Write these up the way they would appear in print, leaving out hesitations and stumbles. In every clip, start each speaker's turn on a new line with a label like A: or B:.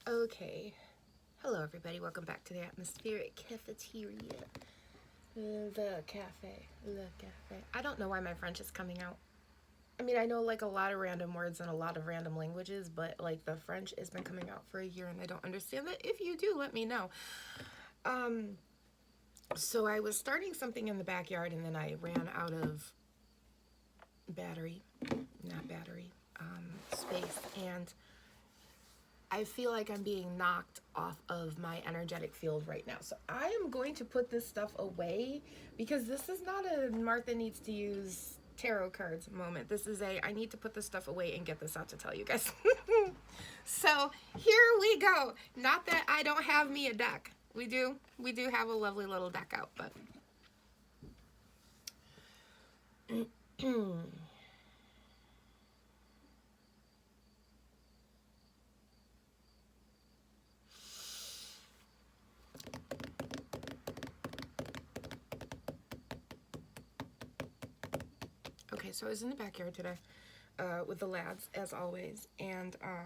A: Okay. Hello, everybody. Welcome back to the Atmospheric Cafeteria. The cafe. The cafe. I don't know why my French is coming out. I mean, I know like a lot of random words and a lot of random languages, but like the French has been coming out for a year and I don't understand that. If you do, let me know. So I was starting something in the backyard and then I ran out of space, and I feel like I'm being knocked off of my energetic field right now. So I am going to put this stuff away because this is not a Martha needs to use tarot cards moment. This is a I need to put this stuff away and get this out to tell you guys. So here we go. Not that I don't have me a deck. We do have a lovely little deck out, but okay, so I was in the backyard today with the lads, as always, and I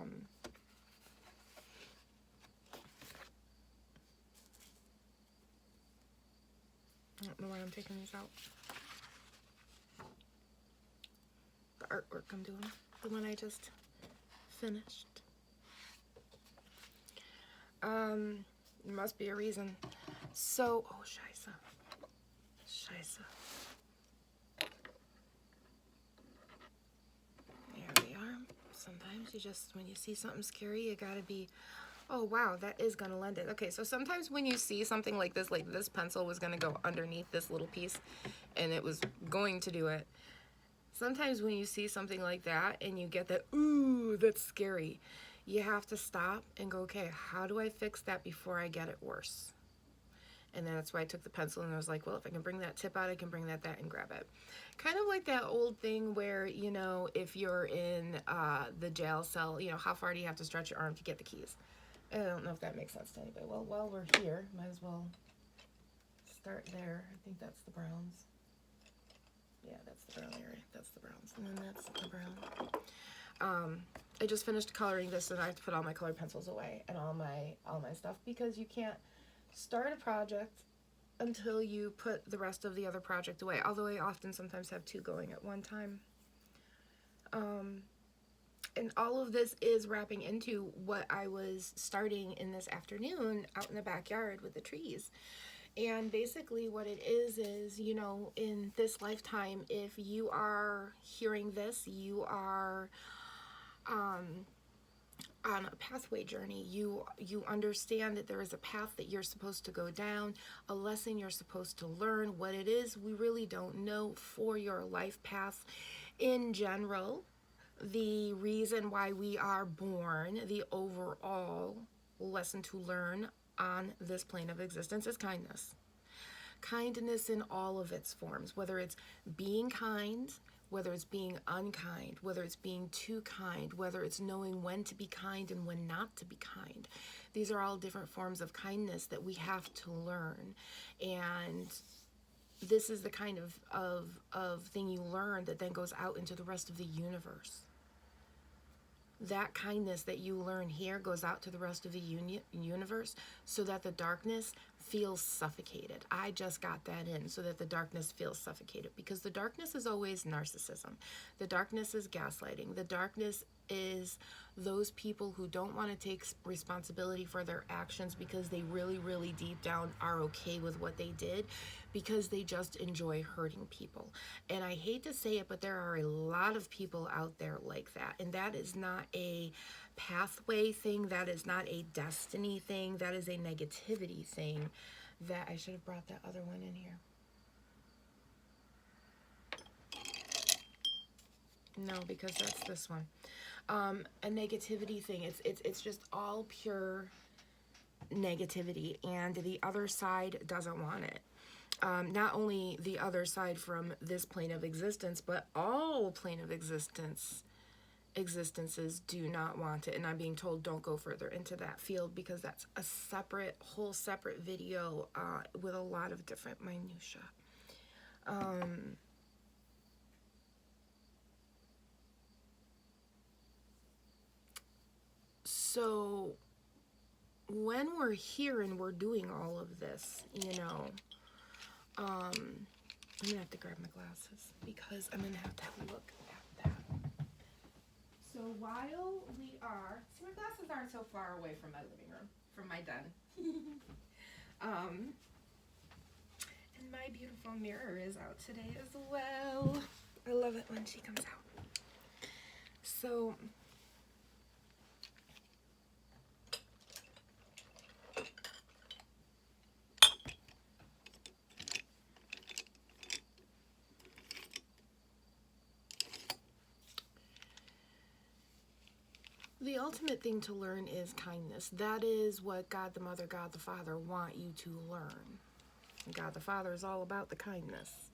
A: don't know why I'm taking these out. The artwork I'm doing, the one I just finished. There must be a reason. So, oh, Scheisse. There we are. Sometimes you just, when you see something scary, you gotta be, oh wow, that is gonna lend it. Okay, so sometimes when you see something like this pencil was gonna go underneath this little piece, and it was going to do it. Sometimes when you see something like that and you get that, ooh, that's scary, you have to stop and go, okay, how do I fix that before I get it worse? And then that's why I took the pencil and I was like, well, if I can bring that tip out, I can bring that and grab it. Kind of like that old thing where, you know, if you're in the jail cell, you know, how far do you have to stretch your arm to get the keys? I don't know if that makes sense to anybody. Well, while we're here, might as well start there. I think that's the Browns. Yeah, that's the brown area. That's the Browns. And then that's the brown. I just finished coloring this and I have to put all my colored pencils away and all my stuff because you can't start a project until you put the rest of the other project away. Although I often sometimes have two going at one time. And all of this is wrapping into what I was starting in this afternoon out in the backyard with the trees. And basically what it is, you know, in this lifetime, if you are hearing this, you are on a pathway journey. You understand that there is a path that you're supposed to go down, a lesson you're supposed to learn. What it is, we really don't know for your life path in general. The reason why we are born, the overall lesson to learn on this plane of existence is kindness. Kindness in all of its forms, whether it's being kind, whether it's being unkind, whether it's being too kind, whether it's knowing when to be kind and when not to be kind. These are all different forms of kindness that we have to learn. And this is the kind of thing you learn that then goes out into the rest of the universe. That kindness that you learn here goes out to the rest of the universe so that the darkness feels suffocated. I just got that in so that the darkness feels suffocated, because the darkness is always narcissism. The darkness is gaslighting. The darkness is those people who don't want to take responsibility for their actions because they really, really deep down are okay with what they did, because they just enjoy hurting people. And I hate to say it, but there are a lot of people out there like that. And that is not a pathway thing. That is not a destiny thing. That is a negativity thing. That I should have brought that other one in here. No, because that's this one. A negativity thing. It's just all pure negativity, and the other side doesn't want it. Not only the other side from this plane of existence, but all plane of existences do not want it. And I'm being told don't go further into that field because that's a whole separate video with a lot of different minutia. So when we're here and we're doing all of this, you know, I'm gonna have to grab my glasses because I'm gonna have to look at that. So while we are, see, my glasses aren't so far away from my living room, from my den. And my beautiful mirror is out today as well. I love it when she comes out. So the ultimate thing to learn is kindness. That is what God the Mother, God the Father want you to learn. God the Father is all about the kindness,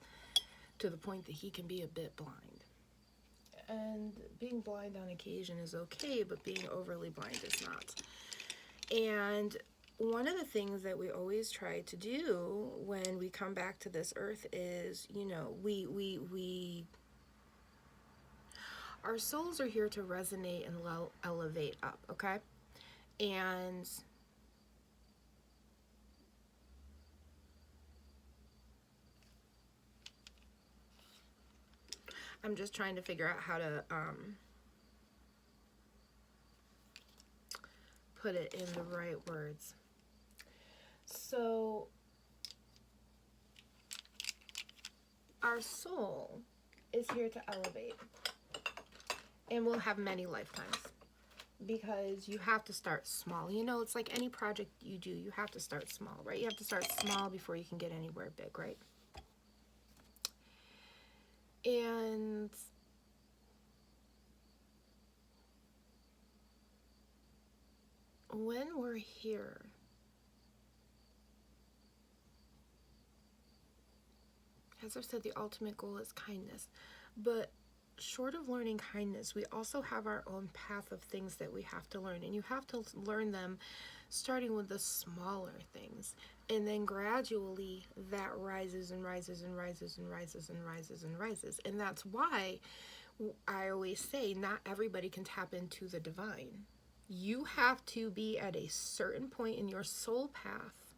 A: to the point that he can be a bit blind. And being blind on occasion is okay, but being overly blind is not. And one of the things that we always try to do when we come back to this earth is, you know, our souls are here to resonate and elevate up, okay? And I'm just trying to figure out how to put it in the right words. So our soul is here to elevate, and we'll have many lifetimes, because you have to start small. You know, it's like any project you do, you have to start small, right? You have to start small before you can get anywhere big, right? And when we're here, as I've said, the ultimate goal is kindness. But short of learning kindness, we also have our own path of things that we have to learn. And you have to learn them starting with the smaller things. And then gradually that rises and rises and rises and rises and rises and rises. And that's why I always say not everybody can tap into the divine. You have to be at a certain point in your soul path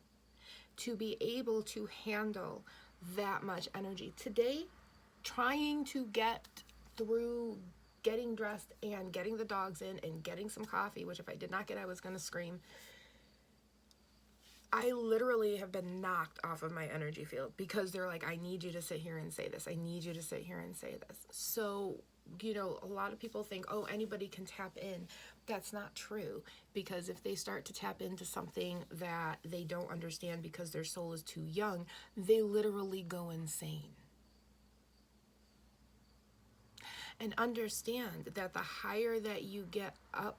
A: to be able to handle that much energy. Today, trying to get through getting dressed and getting the dogs in and getting some coffee, which if I did not get, I was going to scream. I literally have been knocked off of my energy field because they're like, I need you to sit here and say this. I need you to sit here and say this. So, you know, a lot of people think, oh, anybody can tap in. That's not true, because if they start to tap into something that they don't understand because their soul is too young, they literally go insane. And understand that the higher that you get up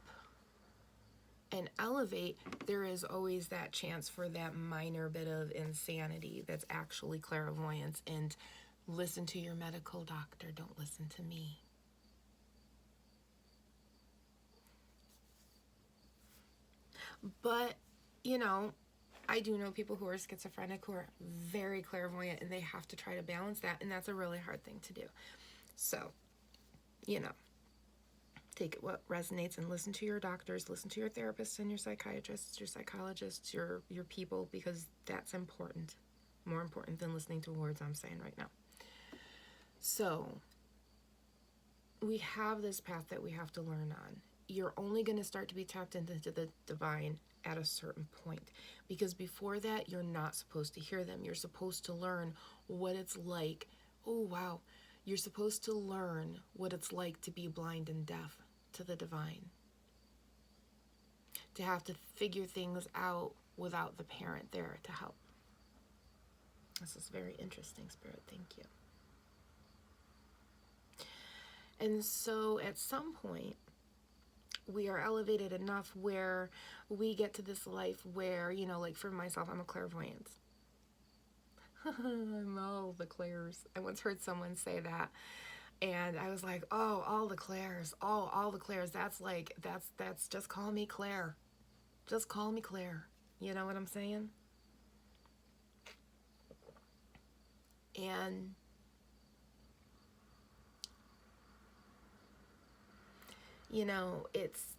A: and elevate, there is always that chance for that minor bit of insanity that's actually clairvoyance. And listen to your medical doctor, don't listen to me. But, you know, I do know people who are schizophrenic who are very clairvoyant, and they have to try to balance that, and that's a really hard thing to do. So, you know, take it what resonates and listen to your doctors, listen to your therapists and your psychiatrists, your psychologists, your people, because that's important. More important than listening to words I'm saying right now. So, we have this path that we have to learn on. You're only going to start to be tapped into the divine at a certain point, because before that, you're not supposed to hear them. You're supposed to learn what it's like. Oh, wow. You're supposed to learn what it's like to be blind and deaf to the divine. To have to figure things out without the parent there to help. This is very interesting, Spirit. Thank you. And so at some point, we are elevated enough where we get to this life where, you know, like for myself, I'm a clairvoyant. I'm all the clairs. I once heard someone say that, and I was like, oh, all the clairs. Oh, all the clairs. That's just call me Claire. Just call me Claire. You know what I'm saying? And you know, it's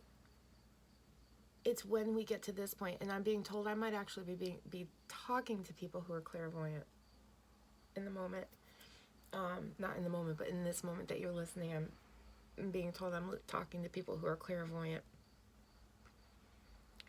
A: it's when we get to this point, and I'm being told I might actually be talking to people who are clairvoyant in the moment. Not in the moment, but in this moment that you're listening, I'm being told I'm talking to people who are clairvoyant.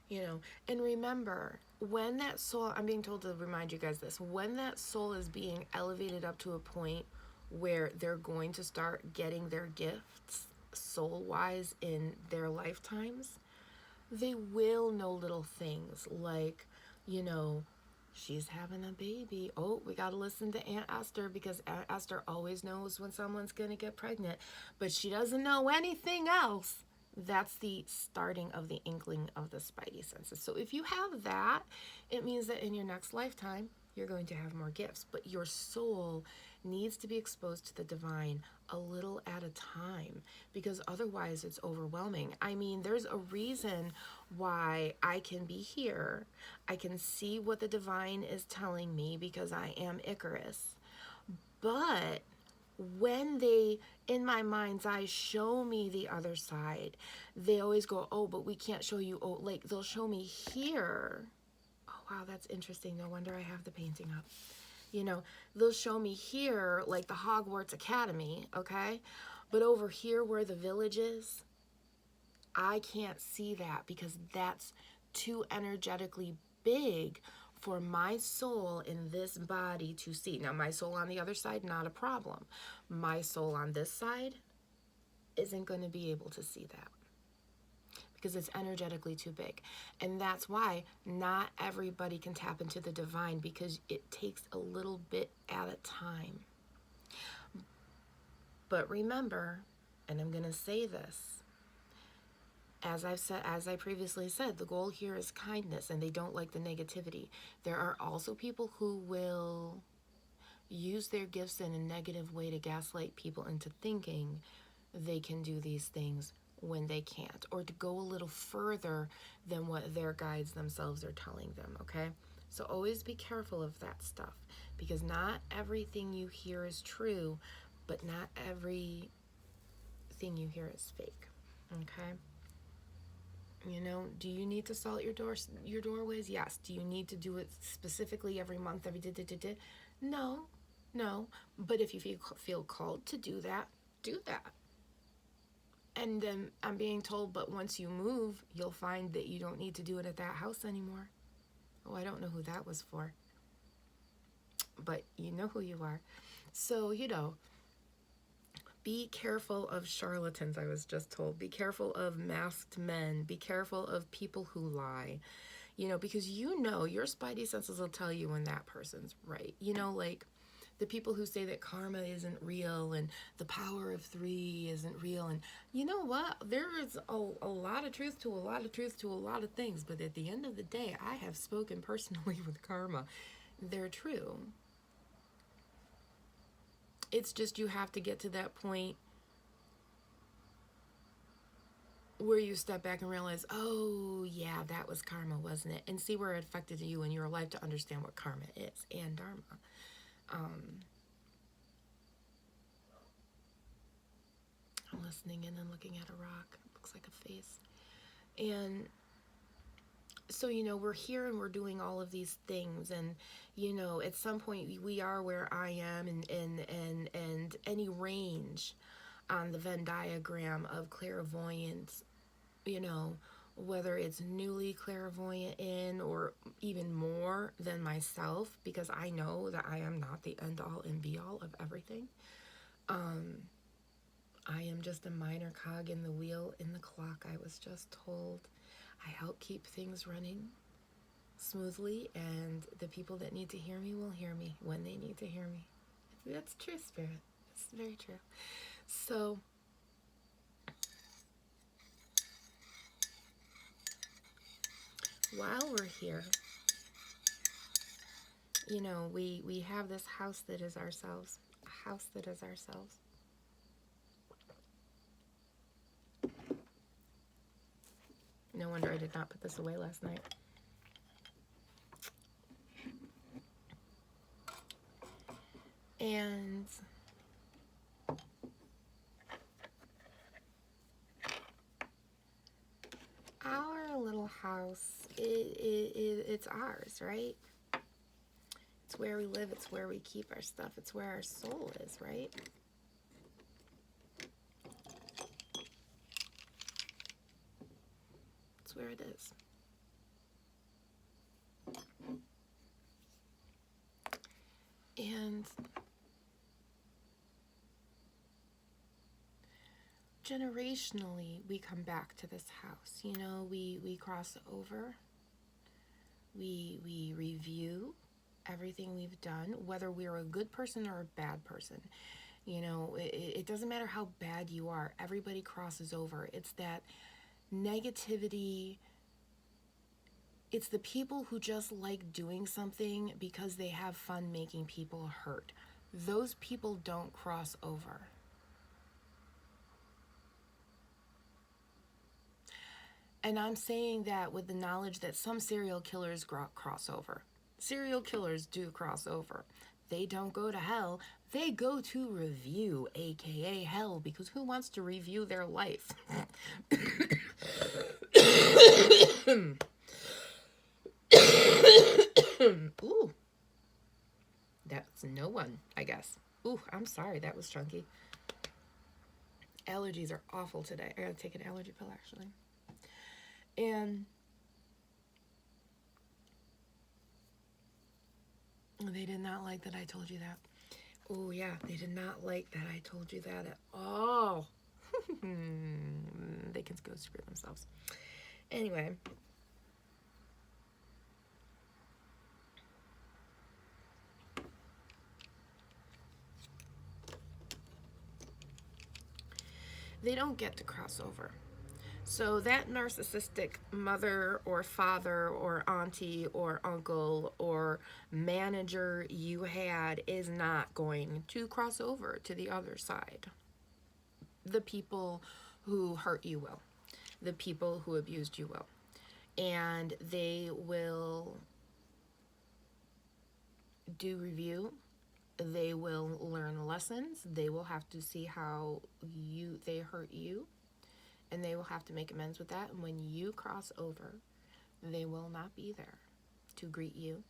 A: You know, and remember, when that soul, I'm being told to remind you guys this, when that soul is being elevated up to a point where they're going to start getting their gifts soul-wise in their lifetimes, they will know little things like, you know, she's having a baby. Oh, we got to listen to Aunt Esther, because Aunt Esther always knows when someone's going to get pregnant, but she doesn't know anything else. That's the starting of the inkling of the spidey senses. So if you have that, it means that in your next lifetime, you're going to have more gifts, but your soul needs to be exposed to the divine a little at a time, because otherwise it's overwhelming. I mean, there's a reason why I can be here. I can see what the divine is telling me because I am Icarus. But when they, in my mind's eye, show me the other side, they always go, oh, but we can't show you. Oh, like they'll show me here. Oh, wow, that's interesting. No wonder I have the painting up. You know, they'll show me here, like the Hogwarts Academy, okay? But over here where the village is, I can't see that because that's too energetically big for my soul in this body to see. Now, my soul on the other side, not a problem. My soul on this side isn't going to be able to see that because it's energetically too big. And that's why not everybody can tap into the divine, because it takes a little bit at a time. But remember, and I'm going to say this, as I previously said, the goal here is kindness, and they don't like the negativity. There are also people who will use their gifts in a negative way to gaslight people into thinking they can do these things when they can't, or to go a little further than what their guides themselves are telling them, okay? So always be careful of that stuff, because not everything you hear is true, but not everything you hear is fake, okay? You know, do you need to salt your doorways? Yes. Do you need to do it specifically every month, every day? No. But if you feel called to do that, do that. And then I'm being told, but once you move, you'll find that you don't need to do it at that house anymore. Oh, I don't know who that was for. But you know who you are. So, you know, be careful of charlatans, I was just told. Be careful of masked men. Be careful of people who lie. You know, because you know, your spidey senses will tell you when that person's right. You know, like the people who say that karma isn't real and the power of 3 isn't real. And you know what? There is a lot of truth to a lot of things. But at the end of the day, I have spoken personally with karma. They're true. It's just you have to get to that point where you step back and realize, oh, yeah, that was karma, wasn't it? And see where it affected you in your life to understand what karma is and dharma. I'm listening in and looking at a rock. It looks like a face. And so, you know, we're here and we're doing all of these things. And, you know, at some point we are where I am, and any range on the Venn diagram of clairvoyance, you know, whether it's newly clairvoyant in or even more than myself, because I know that I am not the end all and be all of everything. I am just a minor cog in the wheel in the clock, I was just told. I help keep things running smoothly, and the people that need to hear me will hear me when they need to hear me. That's true, Spirit. It's very true. So, while we're here, you know, we have this house that is ourselves. A house that is ourselves. No wonder I did not put this away last night. And our our little house. It's ours, right? It's where we live. It's where we keep our stuff. It's where our soul is, right? It's where it is. And generationally, we come back to this house. You know, we cross over. We review everything we've done, whether we're a good person or a bad person. You know, it doesn't matter how bad you are. Everybody crosses over. It's that negativity. It's the people who just like doing something because they have fun making people hurt. Those people don't cross over. And I'm saying that with the knowledge that some serial killers cross over. Serial killers do cross over. They don't go to hell. They go to review, aka hell, because who wants to review their life? Ooh. That's no one, I guess. Ooh, I'm sorry, that was chunky. Allergies are awful today. I gotta take an allergy pill, actually. And they did not like that I told you that. Oh, yeah, they did not like that I told you that at all. They can go screw themselves. Anyway. They don't get to cross over. So that narcissistic mother or father or auntie or uncle or manager you had is not going to cross over to the other side. The people who hurt you will. The people who abused you will. And they will do review. They will learn lessons. They will have to see how they hurt you. And they will have to make amends with that. And when you cross over, they will not be there to greet you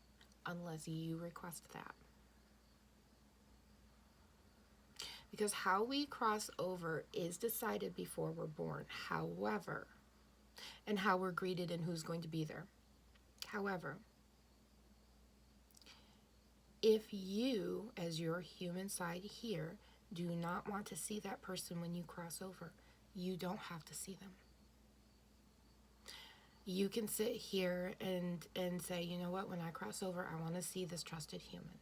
A: unless you request that. Because how we cross over is decided before we're born. However, and how we're greeted and who's going to be there. However, if you, as your human side here, do not want to see that person when you cross over, you don't have to see them. You can sit here and say, you know what, when I cross over, I want to see this trusted human.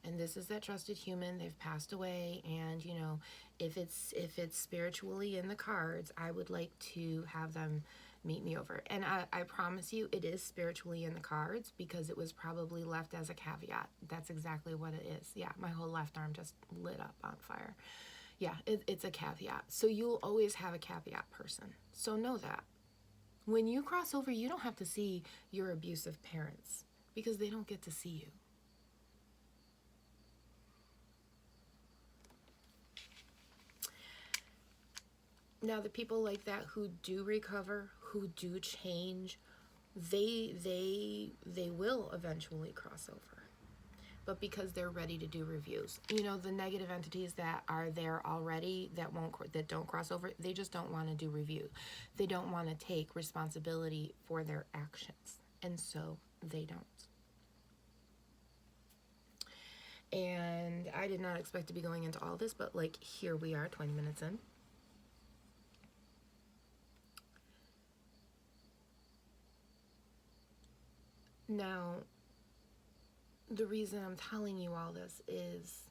A: And this is that trusted human. They've passed away, and you know, if it's spiritually in the cards, I would like to have them meet me over. And I promise you, it is spiritually in the cards because it was probably left as a caveat. That's exactly what it is. Yeah, my whole left arm just lit up on fire. Yeah, it's a caveat. So you'll always have a caveat person. So know that. When you cross over, you don't have to see your abusive parents because they don't get to see you. Now, the people like that who do recover, who do change, they will eventually cross over. But because they're ready to do reviews. You know, the negative entities that are there already that don't cross over, they just don't want to do review. They don't want to take responsibility for their actions. And so they don't. And I did not expect to be going into all this, but like here we are 20 minutes in. Now, the reason I'm telling you all this is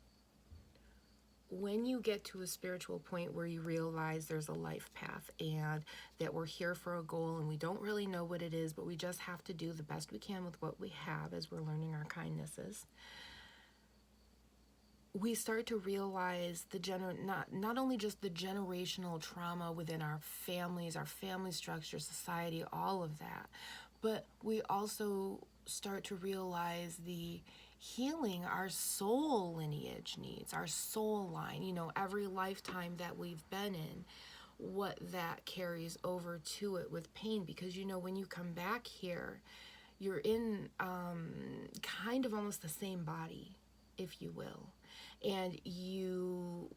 A: when you get to a spiritual point where you realize there's a life path and that we're here for a goal and we don't really know what it is, but we just have to do the best we can with what we have as we're learning our kindnesses, we start to realize not only just the generational trauma within our families, our family structure, society, all of that, but we also start to realize the healing our soul lineage needs, our soul line, you know, every lifetime that we've been in. what that carries over to it with pain, because you know, when you come back here, you're in kind of almost the same body, if you will, and you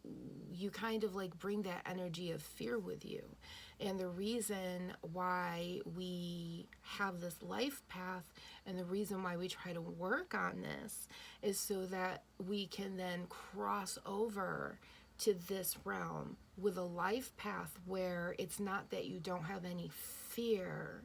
A: kind of like bring that energy of fear with you. And the reason why we have this life path, and the reason why we try to work on this, is so that we can then cross over to this realm with a life path where it's not that you don't have any fear,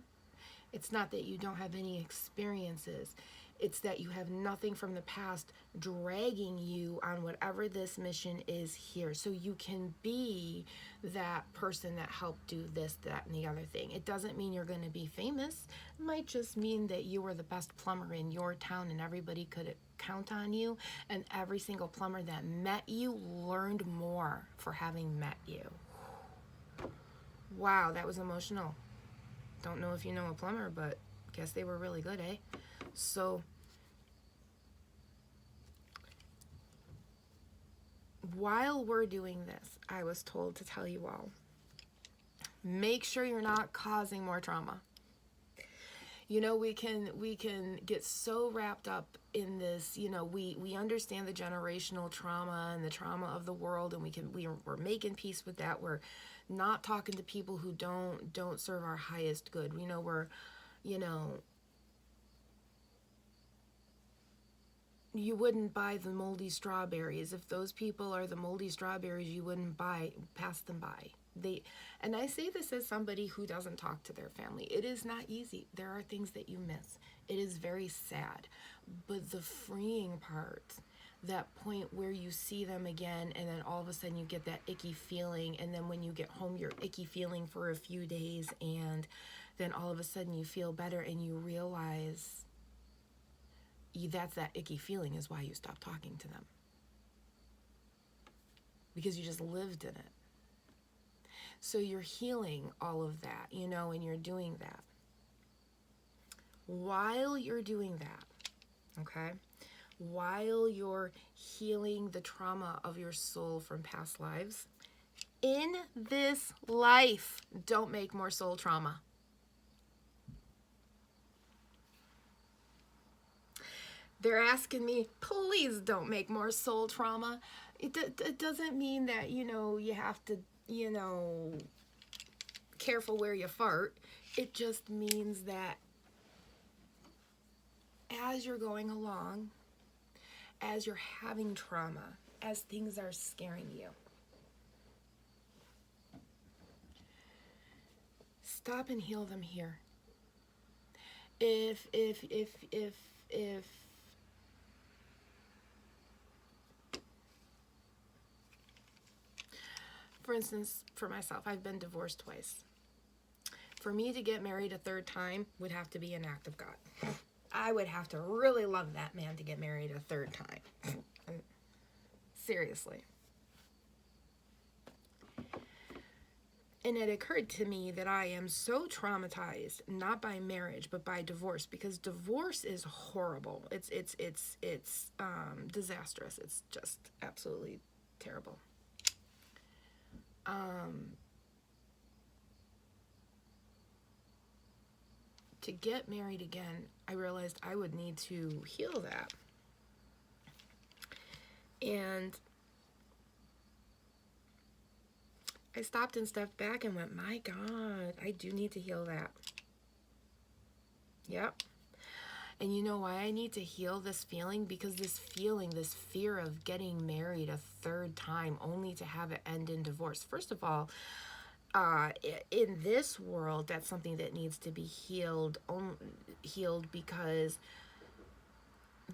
A: it's not that you don't have any experiences, it's that you have nothing from the past dragging you on whatever this mission is here. So you can be that person that helped do this, that, and the other thing. It doesn't mean you're going to be famous. It might just mean that you were the best plumber in your town and everybody could count on you. And every single plumber that met you learned more for having met you. Wow, that was emotional. Don't know if you know a plumber, but guess they were really good, eh? So while we're doing this, I was told to tell you all, make sure you're not causing more trauma. You know, we can get so wrapped up in this, you know, we understand the generational trauma and the trauma of the world, and we're making peace with that. We're not talking to people who don't serve our highest good. We know you wouldn't buy the moldy strawberries. If those people are the moldy strawberries, you wouldn't pass them by. And I say this as somebody who doesn't talk to their family. It is not easy. There are things that you miss. It is very sad. But the freeing part, that point where you see them again, and then all of a sudden you get that icky feeling, and then when you get home, you're icky feeling for a few days, and then all of a sudden you feel better, and you realize that's that icky feeling is why you stopped talking to them. Because you just lived in it. So you're healing all of that, you know, and you're doing that. While you're doing that, okay, while you're healing the trauma of your soul from past lives, in this life, don't make more soul trauma. They're asking me, please don't make more soul trauma. It doesn't mean that, you know, you have to, you know, careful where you fart. It just means that as you're going along, as you're having trauma, as things are scaring you, stop and heal them here. If for instance, for myself, I've been divorced twice. For me to get married a third time would have to be an act of God. I would have to really love that man to get married a third time. Seriously. And it occurred to me that I am so traumatized, not by marriage, but by divorce, because divorce is horrible. It's disastrous. It's just absolutely terrible. To get married again, I realized I would need to heal that. And I stopped and stepped back and went, my God, I do need to heal that. Yep. And you know why I need to heal this feeling? Because this feeling, this fear of getting married a third time only to have it end in divorce. First of all, in this world, that's something that needs to be healed because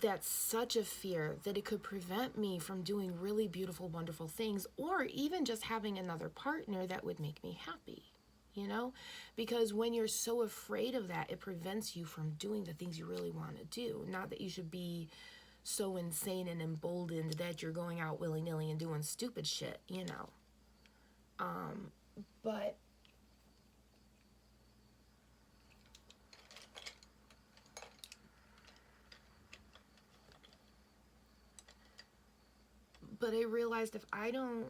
A: that's such a fear that it could prevent me from doing really beautiful, wonderful things, or even just having another partner that would make me happy, you know? Because when you're so afraid of that, it prevents you from doing the things you really want to do. Not that you should be so insane and emboldened that you're going out willy-nilly and doing stupid shit, you know? But I realized if I don't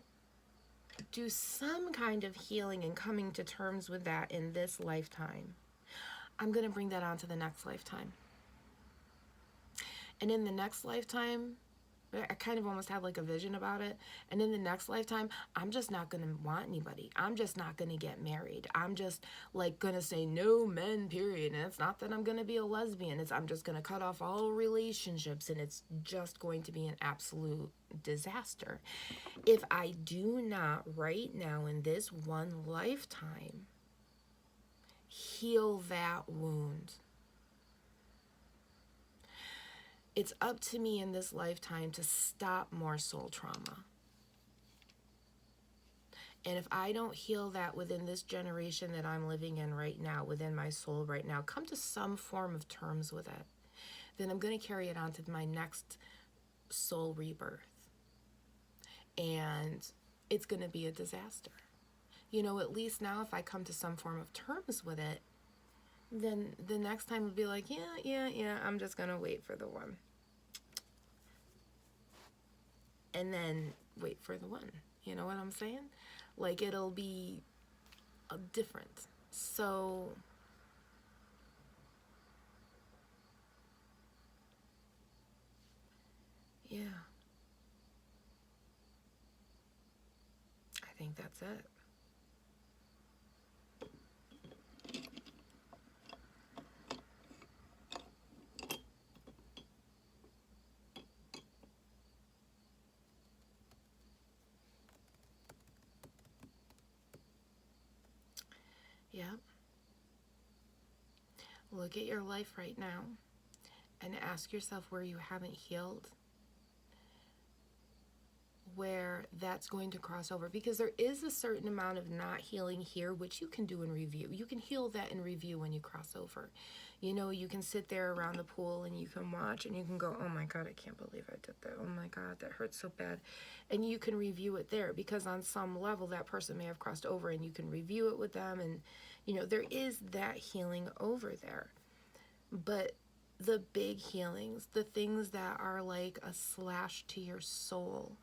A: do some kind of healing and coming to terms with that in this lifetime, I'm going to bring that on to the next lifetime. And in the next lifetime, I kind of almost had like a vision about it. And in the next lifetime, I'm just not going to want anybody. I'm just not going to get married. I'm just like going to say no men, period. And it's not that I'm going to be a lesbian. I'm just going to cut off all relationships, and it's just going to be an absolute disaster. If I do not right now in this one lifetime heal that wound, it's up to me in this lifetime to stop more soul trauma. And if I don't heal that within this generation that I'm living in right now, within my soul right now, come to some form of terms with it, then I'm going to carry it on to my next soul rebirth. And it's going to be a disaster. You know, at least now if I come to some form of terms with it, then the next time would be like, yeah, I'm just going to wait for the one. And then wait for the one. You know what I'm saying? Like, it'll be different. So, yeah. I think that's it. Yeah. Look at your life right now and ask yourself where you haven't healed, where that's going to cross over, because there is a certain amount of not healing here, which you can do in review. You can heal that in review when you cross over. You know, you can sit there around the pool and you can watch and you can go, oh my God, I can't believe I did that. Oh my God, that hurts so bad. And you can review it there, because on some level that person may have crossed over, and you can review it with them. And, you know, there is that healing over there. But the big healings, the things that are like a slash to your soul,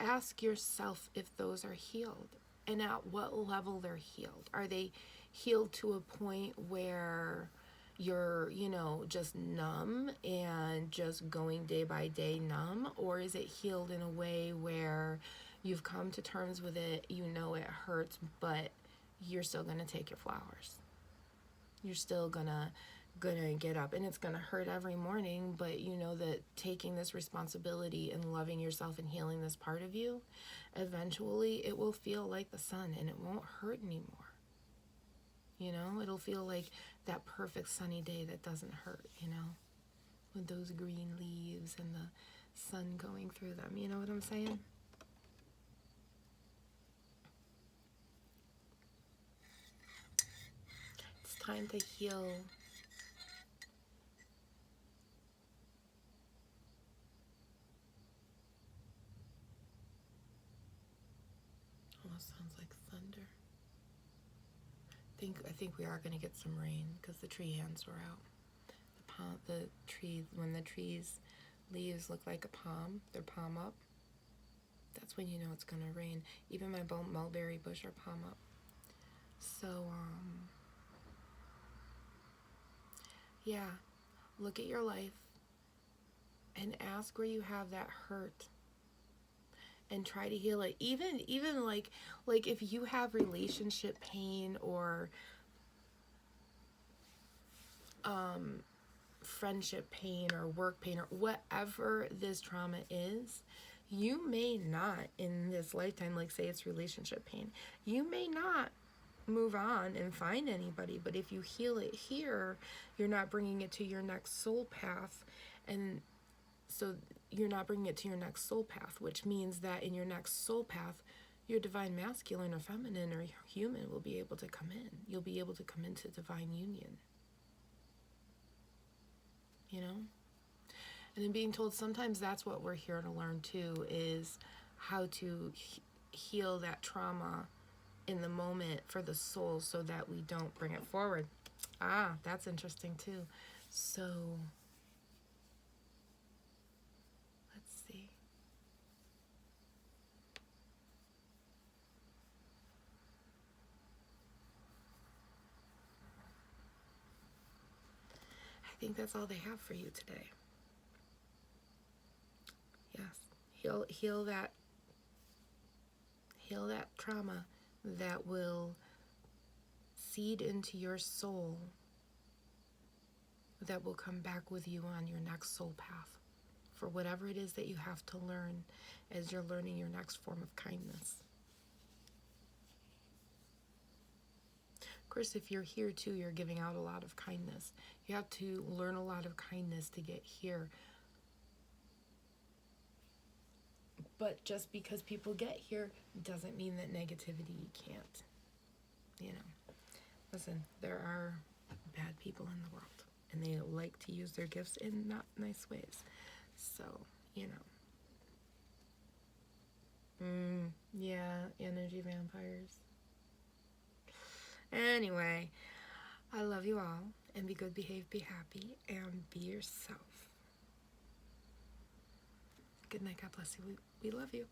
A: ask yourself if those are healed and at what level they're healed. Are they healed to a point where you're, you know, just numb and just going day by day numb? Or is it healed in a way where you've come to terms with it, you know it hurts, but you're still going to take your flowers? You're still gonna get up, and it's gonna hurt every morning, but you know that taking this responsibility and loving yourself and healing this part of you, eventually it will feel like the sun and it won't hurt anymore. You know, it'll feel like that perfect sunny day that doesn't hurt, you know, with those green leaves and the sun going through them. You know what I'm saying? It's time to heal. Almost sounds like thunder. I think we are going to get some rain, because the tree hands were out. The tree, when the trees leaves look like a palm, they're palm up, that's when you know it's going to rain. Even my mulberry bush are palm up. So, yeah, look at your life and ask where you have that hurt and try to heal it. Even like if you have relationship pain or friendship pain or work pain or whatever this trauma is, you may not in this lifetime, like say it's relationship pain, you may not move on and find anybody, but if you heal it here, you're not bringing it to your next soul path. And so you're not bringing it to your next soul path, which means that in your next soul path, your divine masculine or feminine or human will be able to come in. You'll be able to come into divine union. You know? And then being told sometimes that's what we're here to learn too, is how to heal that trauma in the moment for the soul so that we don't bring it forward. That's interesting too. So let's see. think that's all they have for you today. Yes. Heal that trauma that will seed into your soul, that will come back with you on your next soul path for whatever it is that you have to learn as you're learning your next form of kindness. Of course, if you're here too, you're giving out a lot of kindness. You have to learn a lot of kindness to get here. But just because people get here doesn't mean that negativity can't. Listen, there are bad people in the world, and they like to use their gifts in not nice ways. So, yeah, energy vampires. Anyway, I love you all, and be good, behave, be happy, and be yourself. Good night. God bless you. We love you.